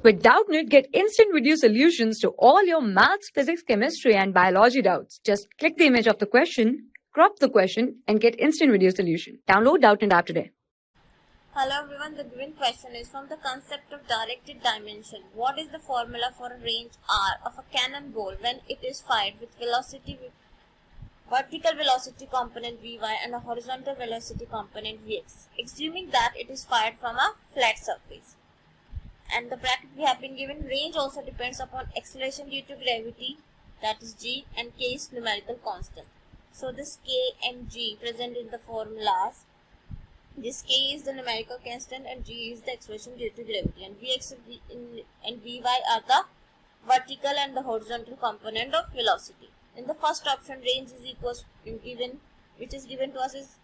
With Doubtnut, get instant video solutions to all your maths, physics, chemistry, and biology doubts. Just click the image of the question, crop the question, and get instant video solution. Download Doubtnut app today. Hello everyone, the given question is from the concept of directed dimension. What is the formula for a range r of a cannonball when it is fired with vertical velocity component Vy and a horizontal velocity component Vx, assuming that it is fired from a flat surface? And the bracket we have been given, range also depends upon acceleration due to gravity, that is g, and k is numerical constant. So this k and g present in the formulas. This k is the numerical constant and g is the acceleration due to gravity, and vx and vy are the vertical and the horizontal component of velocity. In the first option, range is equals to given, which is given to us is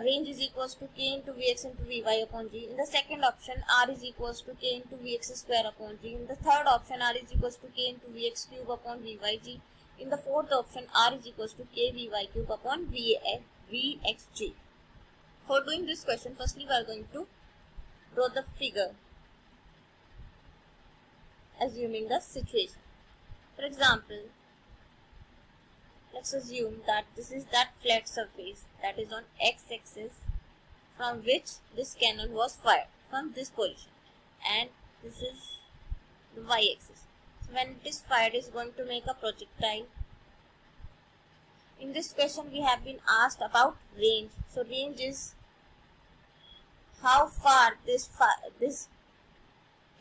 range is equals to k into vx into vy upon g. In the second option, r is equals to k into vx square upon g. In the third option, r is equals to k into vx cube upon vyg. In the fourth option, r is equals to k vy cube upon vxg. For doing this question, firstly we are going to draw the figure, assuming the situation. For example, let's assume that this is that flat surface that is on x-axis from which this cannon was fired from this position, and this is the y-axis. So when it is fired, it is going to make a projectile. In this question we have been asked about range. So range is how far this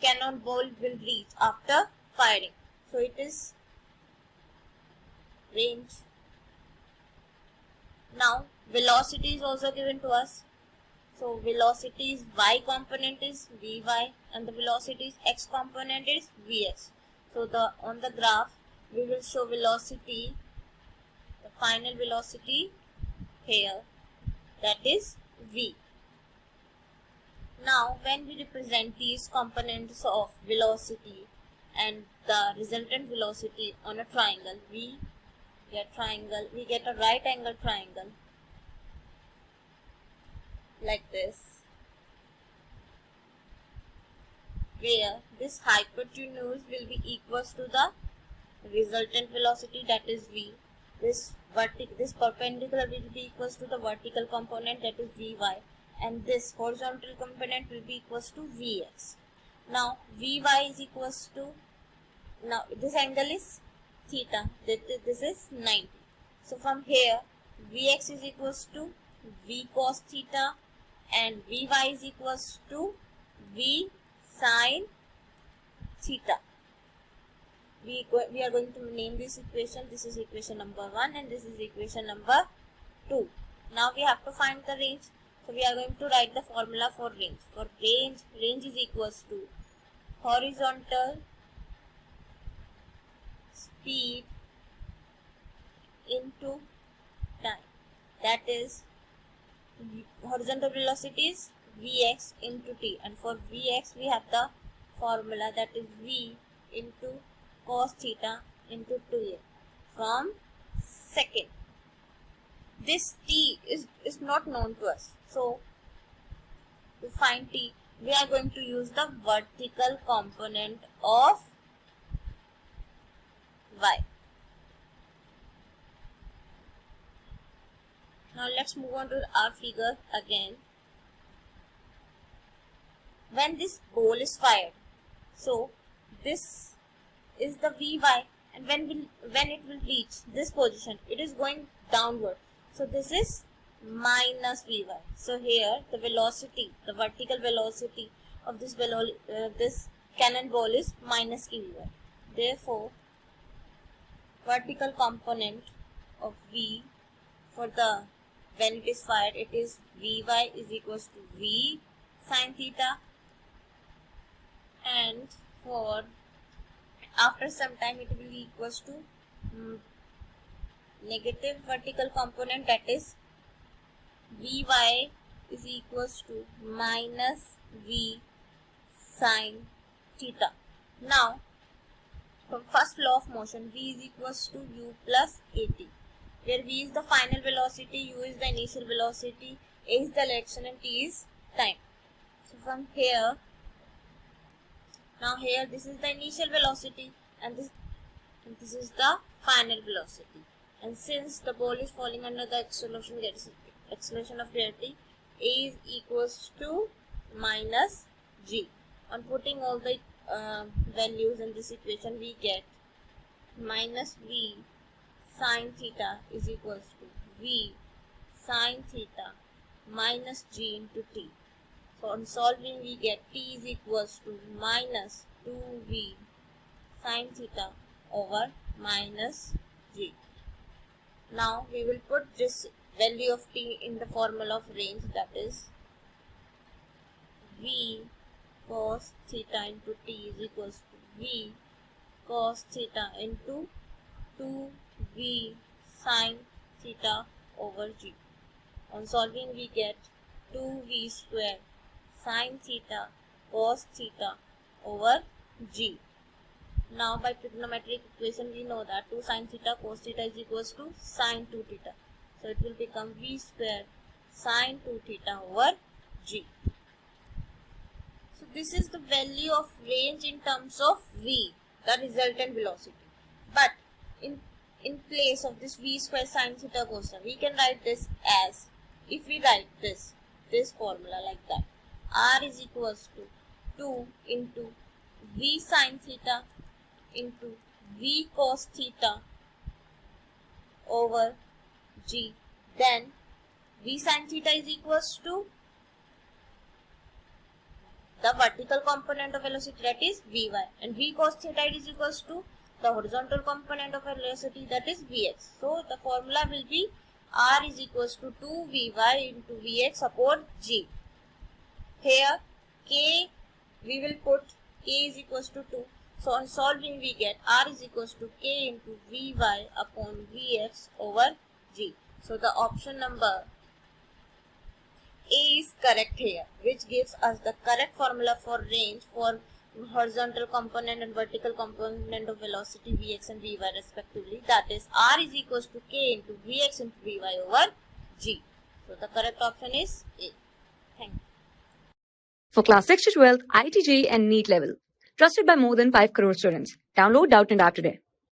cannonball will reach after firing. So it is range. Now velocity is also given to us. So velocity is y component is vy and the velocity is x component is vx. So on the graph we will show velocity, the final velocity here, that is v. Now when we represent these components of velocity and the resultant velocity on a triangle, we get a right angle triangle like this, where this hypotenuse will be equals to the resultant velocity, that is v. This perpendicular will be equals to the vertical component, that is vy, and this horizontal component will be equals to vx. Now vy is equals to, now this angle is theta, this is 90. So from here vx is equals to v cos theta and vy is equals to v sin theta. We are going to name this equation. This is equation number 1 and this is equation number 2. Now we have to find the range. So we are going to write the formula for range. For range is equals to horizontal speed into time. That is, horizontal velocity is vx into t, and for vx we have the formula, that is v into cos theta into 2a from second. This t is not known to us, so to find t we are going to use the vertical component of y. Now let's move on to our figure again. When this ball is fired, so this is the vy, and when it will reach this position, it is going downward. So this is minus vy. So here the velocity, the vertical velocity of this cannonball is minus kvy. Therefore, vertical component of v for the when it is fired, it is vy is equals to v sin theta, and for after some time it will be equals to negative vertical component, that is vy is equals to minus v sin theta. Now from first law of motion, v is equals to u plus at, where v is the final velocity, u is the initial velocity, a is the direction and t is time. So from here Now here this is the initial velocity and this is the final velocity. And since the ball is falling under the acceleration of gravity, A is equals to minus G. On putting all the values in this equation, we get minus V sine theta is equals to V sine theta minus G into T. So on solving, we get T is equals to minus 2V sine theta over minus G. Now we will put this value of T in the formula of range, that is V cos theta into T is equals to V cos theta into 2V sine theta over G. On solving, we get 2V square sine theta cos theta over G. Now by trigonometric equation, we know that 2 sine theta cos theta is equals to sine 2 theta. So it will become V square sine 2 theta over G. So this is the value of range in terms of V, the resultant velocity. But in place of this V square sine theta cos theta, we can write this as, if we write this formula like that, R is equals to 2 into V sine theta into V cos theta over G. Then V sine theta is equals to the vertical component of velocity, that is Vy, and V cos theta is equals to the horizontal component of velocity, that is Vx. So the formula will be R is equals to 2 Vy into Vx upon G. Here K, we will put K is equals to 2. So on solving, we get R is equals to K into Vy upon Vx over G. So the option number A is correct here, which gives us the correct formula for range for horizontal component and vertical component of velocity Vx and Vy respectively. That is R is equals to K into Vx into Vy over G. So the correct option is A. Thank you. For class 6 to 12, IIT JEE and NEET level. Trusted by more than 5 crore students. Download Doubtnut App today.